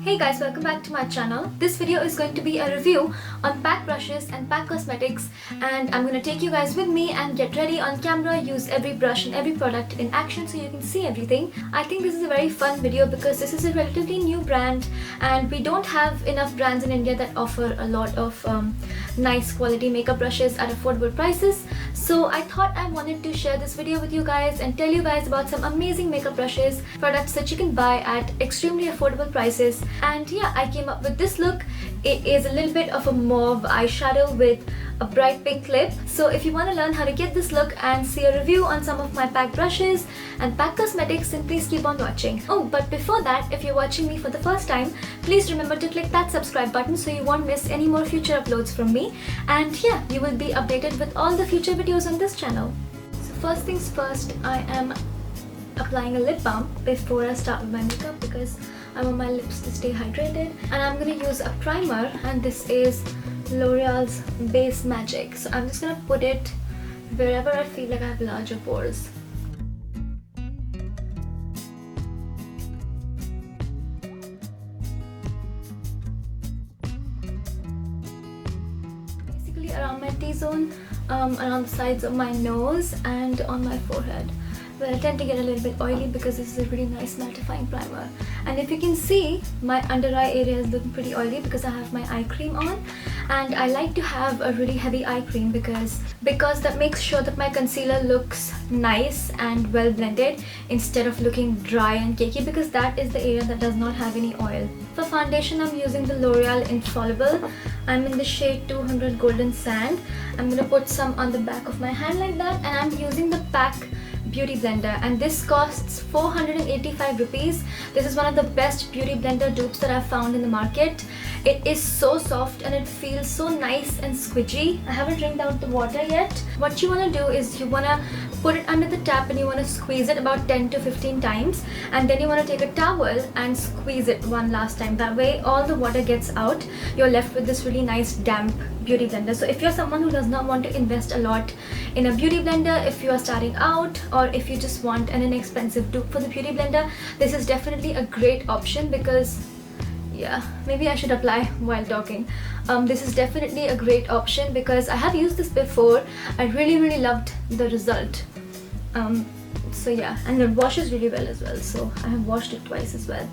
Hey guys, welcome back to my channel. This video is going to be a review on PAC brushes and PAC cosmetics, and I'm going to take you guys with me and get ready on camera, use every brush and every product in action so you can see everything. I think this is a very fun video because this is a relatively new brand and we don't have enough brands in India that offer a lot of nice quality makeup brushes at affordable prices. So I thought I wanted to share this video with you guys and tell you guys about some amazing makeup brushes, products that you can buy at extremely affordable prices. And yeah, I came up with this look. It is a little bit of a mauve eyeshadow with a bright pink lip. So if you want to learn how to get this look and see a review on some of my PAC brushes and PAC cosmetics, then please keep on watching. Oh, but before that, if you're watching me for the first time, please remember to click that subscribe button so you won't miss any more future uploads from me. And yeah, you will be updated with all the future videos on this channel. So first things first, I am applying a lip balm before I start with my makeup because I want my lips to stay hydrated. And I'm going to use a primer, and this is L'Oreal's Base Magic. So I'm just going to put it wherever I feel like I have larger pores. Basically around my T-zone, around the sides of my nose and on my forehead, where I tend to get a little bit oily because this is a really nice mattifying primer. And if you can see, my under eye area is looking pretty oily because I have my eye cream on, and I like to have a really heavy eye cream because that makes sure that my concealer looks nice and well blended instead of looking dry and cakey, because that is the area that does not have any oil. For foundation, I'm using the Loreal Infallible. I'm in the shade 200 Golden Sand. I'm going to put some on the back of my hand like that, and I'm using the PAC Beauty Blender, and this costs 485 rupees. This is one of the best beauty blender dupes that I've found in the market. It is so soft and it feels so nice and squidgy. I haven't wringed out the water yet. What you want to do is you want to put it under the tap and you want to squeeze it about 10 to 15 times, and then you want to take a towel and squeeze it one last time. That way all the water gets out. You're left with this really nice damp beauty blender. So if you're someone who does not want to invest a lot in a beauty blender, if you are starting out, or if you just want an inexpensive dupe for the beauty blender, this is definitely a great option because yeah, maybe I should apply while talking. This is definitely a great option because I have used this before. I really loved the result. So yeah, and it washes really well as well, so I have washed it twice as well.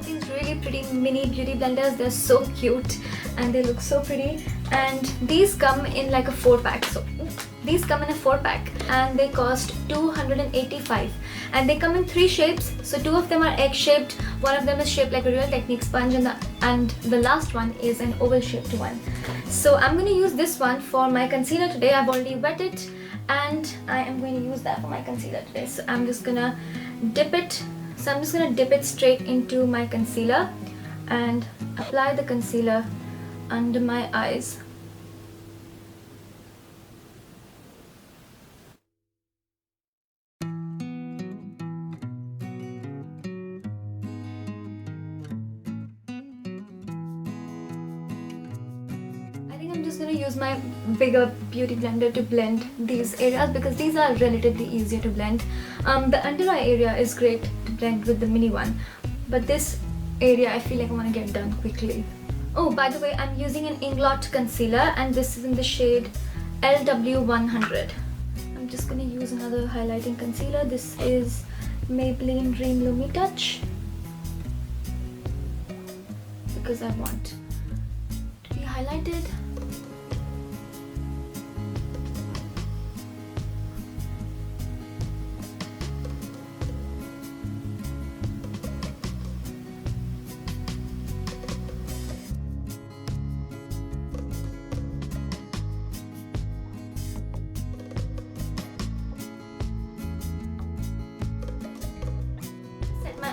These really pretty mini beauty blenders, they're so cute and they look so pretty, and these come in like a 4-pack. So these come in a 4-pack and they cost 285, and they come in 3 shapes. So 2 of them are egg shaped, one of them is shaped like a Real Technique sponge, and the last one is an oval shaped one. So I'm going to use this one for my concealer today. I've already wet it and I am going to use that for my concealer today. So I'm just going to dip it. So I'm just going to dip it straight into my concealer and apply the concealer under my eyes. I'm just going to use my bigger beauty blender to blend these areas because these are relatively easier to blend. The under eye area is great to blend with the mini one, but this area I feel like I want to get done quickly. Oh, by the way, I'm using an Inglot concealer and this is in the shade LW100. I'm just going to use another highlighting concealer. This is Maybelline Dream Lumi Touch because I want to be highlighted.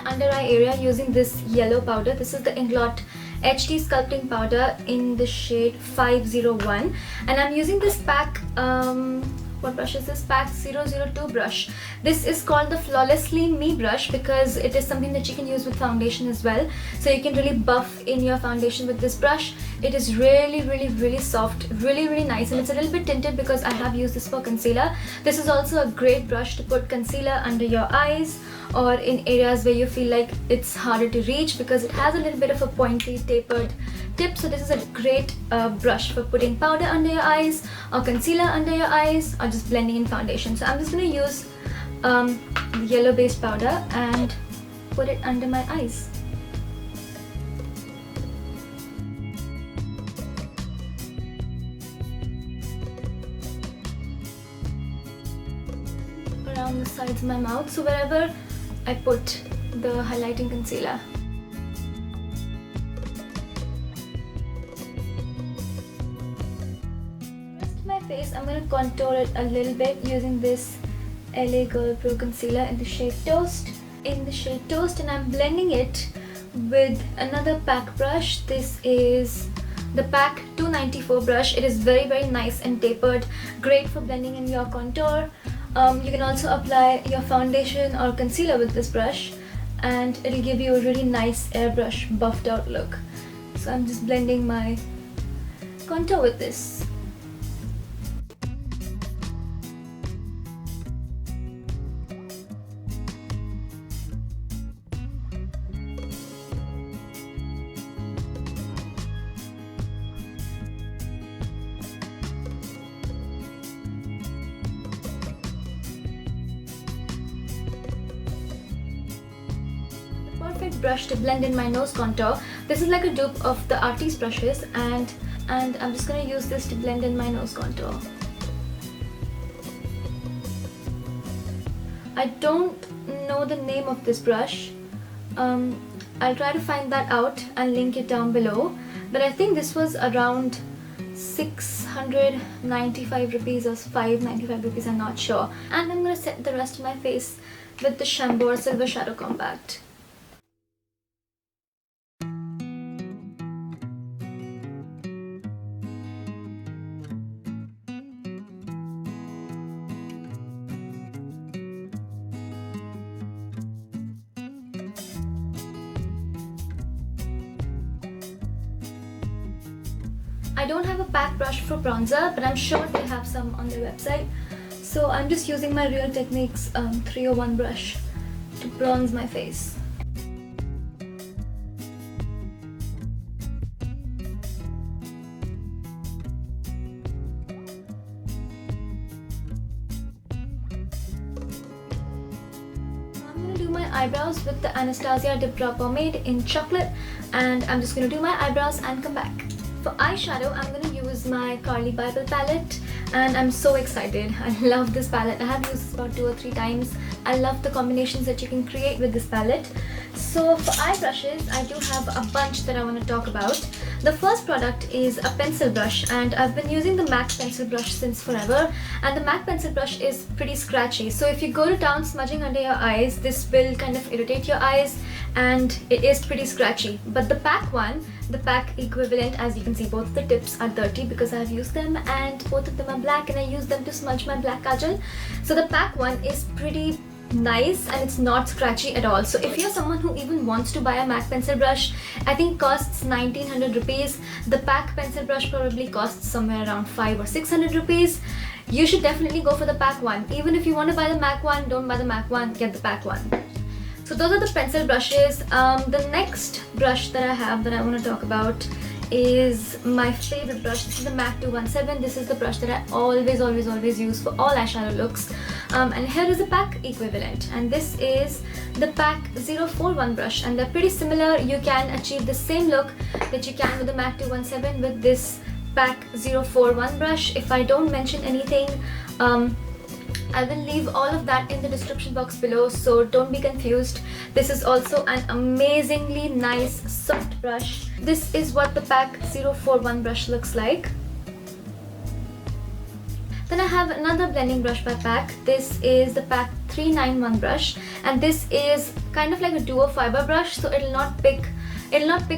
Under eye area using this yellow powder. This is the Inglot HD Sculpting powder in the shade 501, and I'm using this PAC what brush is this? PAC 002 brush. This is called the Flawlessly Me brush because it is something that you can use with foundation as well. So you can really buff in your foundation with this brush. It is really soft, really nice, and it's a little bit tinted because I have used this for concealer. This is also a great brush to put concealer under your eyes or in areas where you feel like it's harder to reach, because it has a little bit of a pointy tapered tip. So this is a great brush for putting powder under your eyes or concealer under your eyes or just blending in foundation. So I'm just going to use yellow based powder and put it under my eyes. Around the sides of my mouth, so wherever I put the highlighting concealer. Rest of my face, I'm going to contour it a little bit using this LA Girl Pro Concealer in the shade Toast. And I'm blending it with another PAC brush. This is the PAC 294 brush. It is very nice and tapered, great for blending in your contour. You can also apply your foundation or concealer with this brush, and it'll give you a really nice airbrush buffed out look. So I'm just blending my contour with this. Perfect brush to blend in my nose contour. This is like a dupe of the Artiste brushes, and I'm just going to use this to blend in my nose contour. I don't know the name of this brush. I'll try to find that out and link it down below, but I think this was around 695 rupees or 595 rupees, I'm not sure. And I'm going to set the rest of my face with the Chambor Silver Shadow Compact. I don't have a PAC brush for bronzer, but I'm sure they have some on their website. So I'm just using my Real Techniques 301 brush to bronze my face. I'm going to do my eyebrows with the Anastasia Dip Brow Pomade in Chocolate, and I'm just going to do my eyebrows and come back. For eyeshadow, I'm going to use my Carli Bybel palette, and I'm so excited. I love this palette. I have used this about 2 or 3 times. I love the combinations that you can create with this palette. So for eye brushes, I do have a bunch that I want to talk about. The first product is a pencil brush, and I've been using the MAC pencil brush since forever, and the MAC pencil brush is pretty scratchy. So if you go to town smudging under your eyes, this will kind of irritate your eyes, and it is pretty scratchy. But the PAC one, the PAC equivalent, as you can see, both the tips are dirty because I have used them, and both of them are black, and I use them to smudge my black kajal. So the PAC one is pretty nice and it's not scratchy at all. So if you're someone who even wants to buy a MAC pencil brush, I think costs 1900 rupees. The PAC pencil brush probably costs somewhere around 500 or 600 rupees. You should definitely go for the PAC one. Even if you want to buy the MAC one, don't buy the MAC one, get the PAC one. So those are the pencil brushes. The next brush that I have that I want to talk about is my favorite brush. This is the MAC 217. This is the brush that I always use for all eyeshadow looks. And here is the PAC equivalent, and this is the PAC 041 brush, and they're pretty similar. You can achieve the same look that you can with the MAC 217 with this PAC 041 brush. If I don't mention anything, I will leave all of that in the description box below, so don't be confused. This is also an amazingly nice soft brush. This is what the PAC 041 brush looks like. Then I have another blending brush by PAC. This is the PAC 391 brush, and this is kind of like a duo fiber brush, so it'll not pick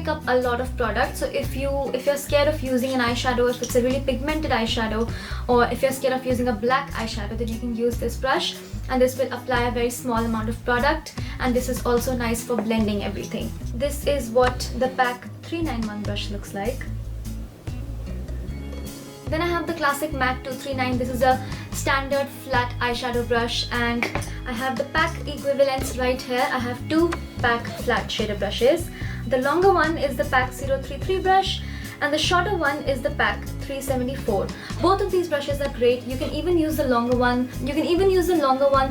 up a lot of product. So if you're scared of using an eyeshadow, if it's a really pigmented eyeshadow, or if you're scared of using a black eyeshadow, then you can use this brush, and this will apply a very small amount of product, and this is also nice for blending everything. This is what the PAC 391 brush looks like. Then I have the classic MAC 239. This is a standard flat eyeshadow brush, and I have the PAC equivalents right here. I have two PAC flat shader brushes. The longer one is the PAC 033 brush, and the shorter one is the PAC 374. Both of these brushes are great. You can even use the longer one.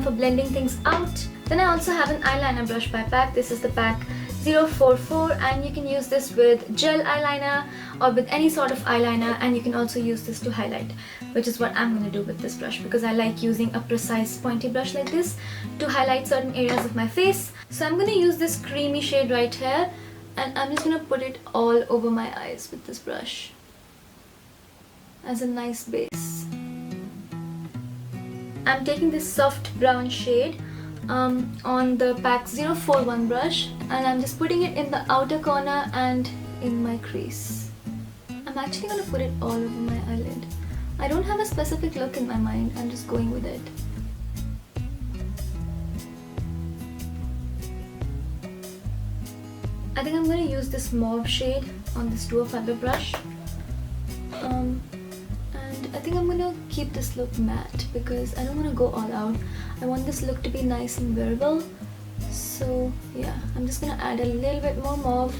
For blending things out. Then I also have an eyeliner brush by PAC. This is the PAC 044, and you can use this with gel eyeliner or with any sort of eyeliner, and you can also use this to highlight, which is what I'm going to do with this brush because I like using a precise pointy brush like this to highlight certain areas of my face. So I'm going to use this creamy shade right here, and I'm just going to put it all over my eyes with this brush as a nice base. I'm taking this soft brown shade on the PAC 041 brush, and I'm just putting it in the outer corner and in my crease. I'm actually going to put it all over my eyelid. I don't have a specific look in my mind, I'm just going with it. I think I'm going to use this mauve shade on this Infallible brush. And I think I'm going to keep this look matte because I don't want to go all out. I want this look to be nice and wearable. So yeah, I'm just going to add a little bit more mauve.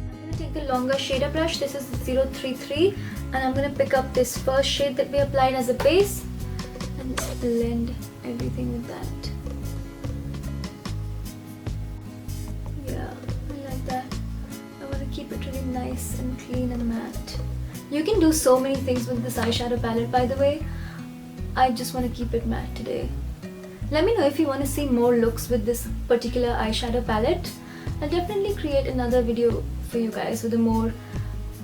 I'm going to take the longer shader brush. This is the 033, and I'm going to pick up this first shade that we applied as a base and just blend everything with that. Keep it really nice and clean and matte. You can do so many things with this eyeshadow palette, by the way. I just want to keep it matte today. Let me know if you want to see more looks with this particular eyeshadow palette. I'll definitely create another video for you guys with a more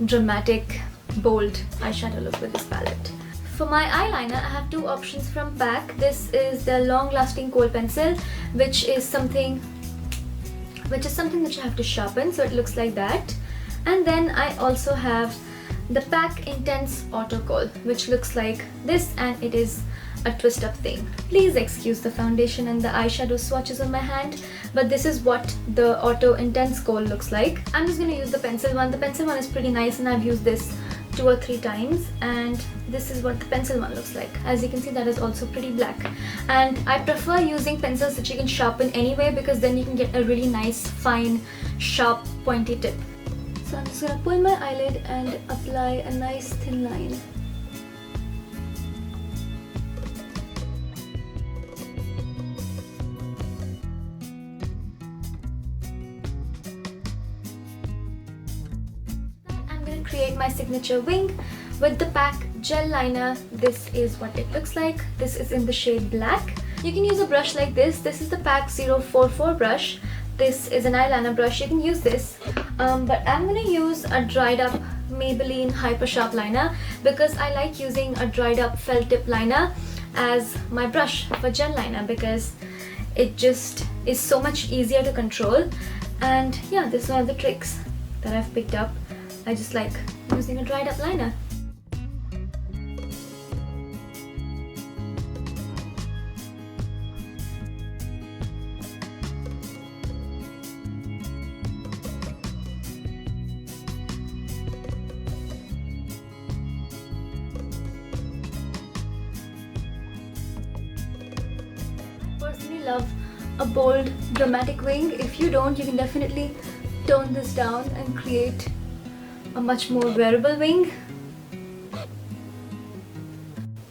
dramatic, bold eyeshadow look with this palette. For my eyeliner, I have two options from PAC. This is the long-lasting Kohl pencil, which is something that you have to sharpen, so it looks like that. And then I also have the PAC Intense Auto Kohl, which looks like this, and it is a twist up thing. Please excuse the foundation and the eyeshadow swatches on my hand, but this is what the Auto Intense Kohl looks like. I'm just going to use the pencil one. The pencil one is pretty nice, and I've used this 2 or 3 times, and this is what the pencil one looks like. As you can see, that is also pretty black, and I prefer using pencils that you can sharpen anyway because then you can get a really nice, fine, sharp, pointy tip. So I'm just going to pull my eyelid and apply a nice thin line. Create my signature wing with the PAC Gel Liner. This is what it looks like. This is in the shade black. You can use a brush like this. This is the PAC 044 brush. This is an eyeliner brush. You can use this, but I'm going to use a dried up Maybelline Hyper Sharp liner because I like using a dried up felt tip liner as my brush for gel liner because it just is so much easier to control. And yeah, this is one of the tricks that I've picked up. I just like using a dried up liner. I personally love a bold, dramatic wing. If you don't, you can definitely tone this down and create a much more wearable wing.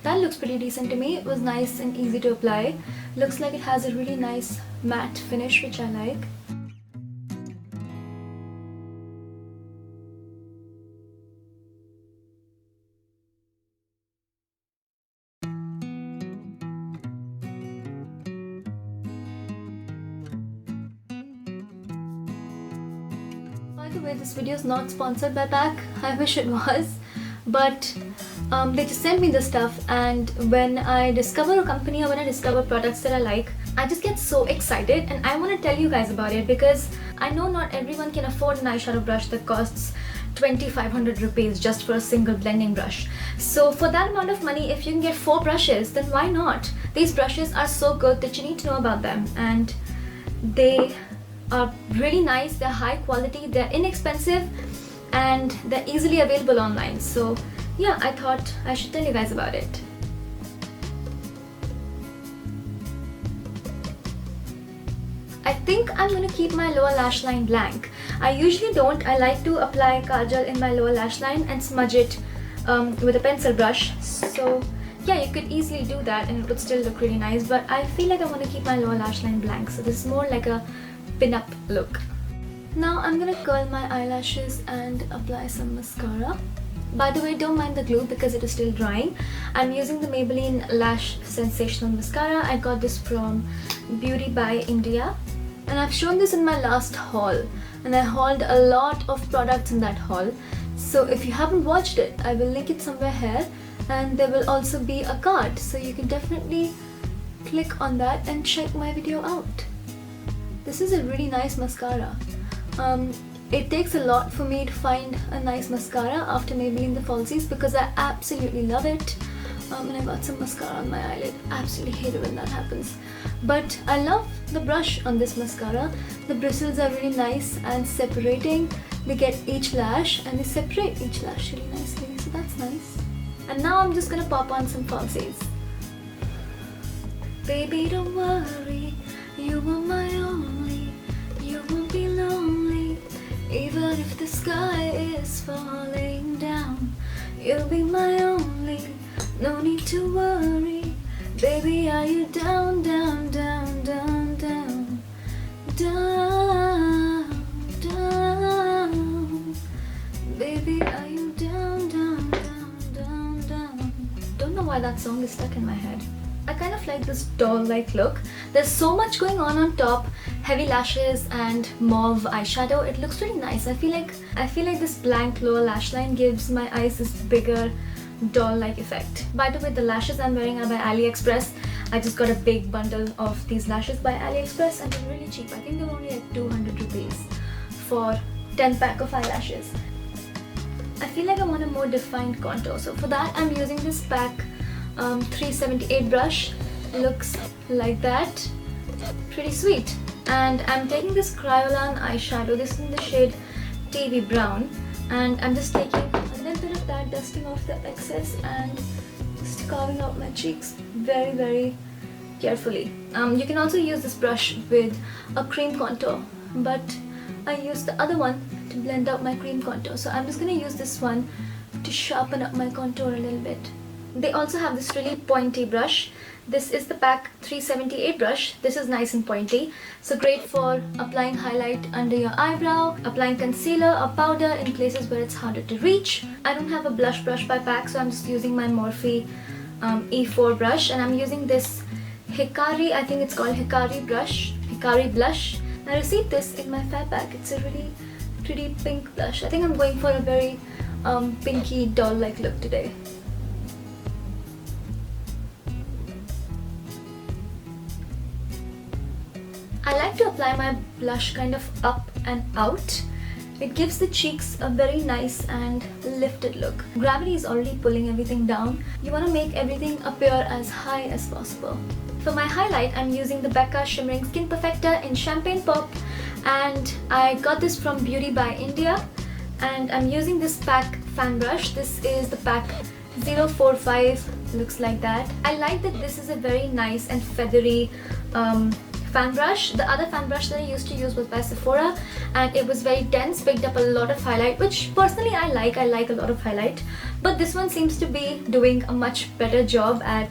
That looks pretty decent to me. It was nice and easy to apply. Looks like it has a really nice matte finish, which I like. By the way, this video is not sponsored by PAC. I wish it was, but they just send me the stuff, and when I discover a company or when I discover products that I like, I just get so excited and I want to tell you guys about it because I know not everyone can afford an eyeshadow brush that costs 2,500 rupees just for a single blending brush. So for that amount of money, if you can get 4 brushes, then why not? These brushes are so good that you need to know about them, and they are really nice, they're high quality, they're inexpensive, and they're easily available online. So yeah, I thought I should tell you guys about it. I think I'm going to keep my lower lash line blank. I usually don't. I like to apply kajal in my lower lash line and smudge it with a pencil brush. So yeah, you could easily do that and it would still look really nice, but I feel like I want to keep my lower lash line blank, so this is more like a pin-up look. Now I'm going to curl my eyelashes and apply some mascara. By the way, don't mind the glue because it is still drying. I'm using the Maybelline Lash Sensational Mascara. I got this from Beauty by India. And I've shown this in my last haul. And I hauled a lot of products in that haul. So if you haven't watched it, I will link it somewhere here. And there will also be a card. So you can definitely click on that and check my video out. This is a really nice mascara. It takes a lot for me to find a nice mascara after Maybelline the Falsies because I absolutely love it. And I got some mascara on my eyelid. Absolutely hate it when that happens. But I love the brush on this mascara. The bristles are really nice and separating. They get each lash and they separate each lash really nicely. So that's nice. And now I'm just gonna pop on some falsies. Baby, don't worry. You are my only. You won't be lonely. Even if the sky is falling down, you'll be my only. No need to worry. Baby, are you down, down, down, down, down, down, down? Baby, are you down, down, down, down, down? Don't know why that song is stuck in my head. I kind of like this doll-like look. There's so much going on top, heavy lashes and mauve eyeshadow. It looks really nice. I feel like this blank lower lash line gives my eyes this bigger doll-like effect. By the way, the lashes I'm wearing are by AliExpress. I just got a big bundle of these lashes by AliExpress and they're really cheap. I think they're only like 200 rupees for 10 pack of eyelashes. I feel like I want a more defined contour. So for that, I'm using this PAC 378 brush. Looks like that. Pretty sweet. And I'm taking this Kryolan eyeshadow. This is in the shade TV Brown. And I'm just taking a little bit of that, dusting off the excess and just carving out my cheeks very, very carefully. You can also use this brush with a cream contour, but I used the other one to blend out my cream contour. So I'm just going to use this one to sharpen up my contour a little bit. They also have this really pointy brush. This is the PAC 378 brush. This is nice and pointy. So great for applying highlight under your eyebrow, applying concealer or powder in places where it's harder to reach. I don't have a blush brush by PAC, so I'm just using my Morphe E4 brush. And I'm using this Hikari, I think it's called Hikari brush, Hikari blush. I received this in my Fab Pack. It's a really pretty pink blush. I think I'm going for a very pinky doll-like look today. I like to apply my blush kind of up and out. It gives the cheeks a very nice and lifted look. Gravity is already pulling everything down. You want to make everything appear as high as possible. For my highlight, I'm using the Becca Shimmering Skin Perfector in Champagne Pop, and I got this from Beauty by India, and I'm using this PAC fan brush. This is the PAC 045, looks like that. I like that this is a very nice and feathery fan brush. The other fan brush that I used to use was by Sephora and it was very dense, picked up a lot of highlight, which personally I like a lot of highlight, but this one seems to be doing a much better job at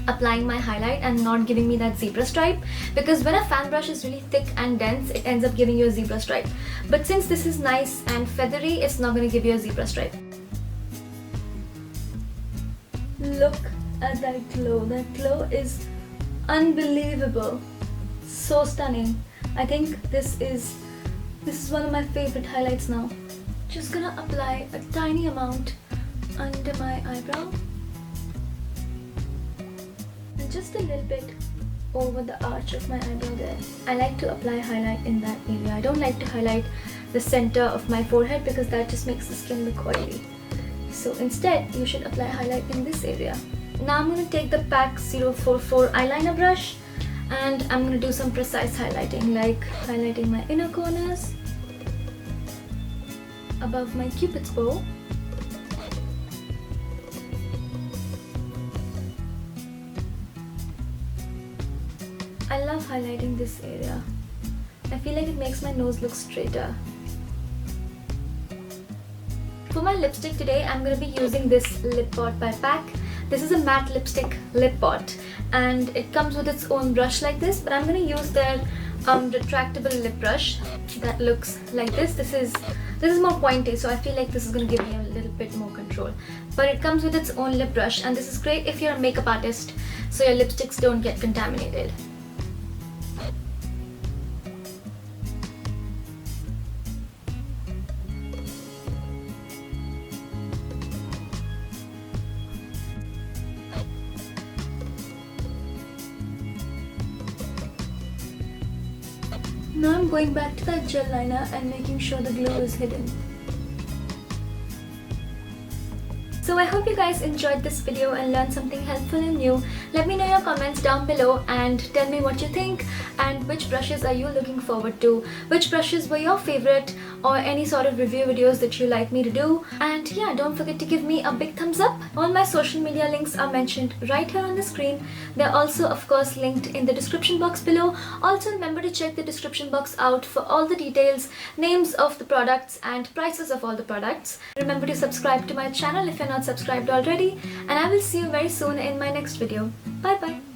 applying my highlight and not giving me that zebra stripe, because when a fan brush is really thick and dense, it ends up giving you a zebra stripe, but since this is nice and feathery, it's not going to give you a zebra stripe. Look at that glow. That glow is unbelievable. So stunning. I think this is one of my favorite highlights now. Just gonna apply a tiny amount under my eyebrow and just a little bit over the arch of my eyebrow there. I like to apply highlight in that area. I don't like to highlight the center of my forehead because that just makes the skin look oily. So instead, you should apply highlight in this area. Now I'm going to take the PAC 044 eyeliner brush and I'm going to do some precise highlighting, like highlighting my inner corners, above my cupid's bow, I love highlighting this area. I feel like it makes my nose look straighter. For my lipstick today, I'm going to be using this lip pot by PAC. This is a matte lipstick lip pot and it comes with its own brush like this, but I'm going to use their retractable lip brush that looks like this. This is more pointy, so I feel like this is going to give me a little bit more control. But it comes with its own lip brush, and this is great if you're a makeup artist so your lipsticks don't get contaminated. Now I'm going back to that gel liner and making sure the glow is hidden. So I hope you guys enjoyed this video and learned something helpful and new. Let me know your comments down below and tell me what you think and which brushes are you looking forward to, which brushes were your favorite, or any sort of review videos that you like me to do. And yeah, don't forget to give me a big thumbs up. All my social media links are mentioned right here on the screen. They're also of course linked in the description box below. Also remember to check the description box out for all the details, names of the products and prices of all the products. Remember to subscribe to my channel if you're not subscribed already, and I will see you very soon in my next video. Bye bye.